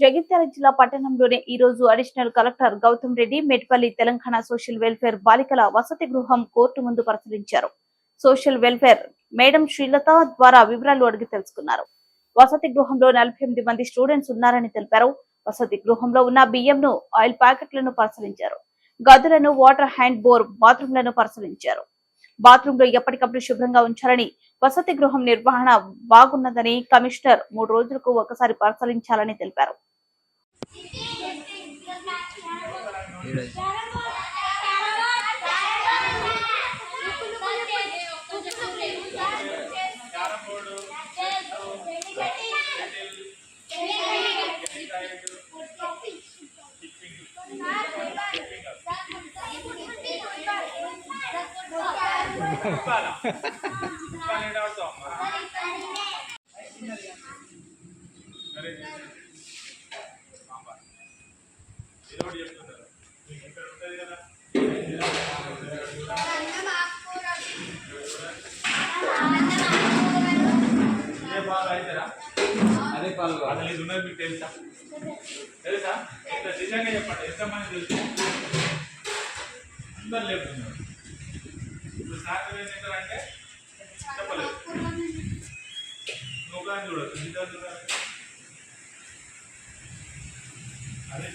జగిత్యాల జిల్లా పట్టణంలోని ఈ రోజు additional collector Gautam Reddy Metpalli Telangana social welfare బాలికల వసతి గృహం కోర్టు ముందు పరిశీలించారు. సోషల్ వెల్ఫేర్ మేడం శ్రీలత ద్వారా వివరాలు అడిగి తెలుసుకున్నారు. వసతి గృహంలో 48 మంది స్టూడెంట్స్ ఉన్నారని తెలిపారు. వసతి గృహంలో ఉన్న బియ్యంను, ఆయిల్ ప్యాకెట్లను పరిశీలించారు. గదులను, వాటర్ హ్యాండ్ బోర్ బాత్రూంలను పరిశీలించారు. బాత్రూంలో ఎప్పటికప్పుడు శుభ్రంగా ఉంచాలని, వసతి గృహం నిర్వహణ బాగున్నదని కమిషనర్ 3 రోజులకు ఒకసారి పరిశీలించాలని తెలిపారు. అదే పాలు అసలు ఇది ఉన్నది మీకు తెలుసా తెలుసా ఎంత నిజంగా చెప్పండి ఎంతమంది తెలుసు అందరు లేపుతున్నారు ఇప్పుడు సాయంత్రం ఏం తింటారంటే చెప్పలేదు నువ్వు కానీ చూడదు అదే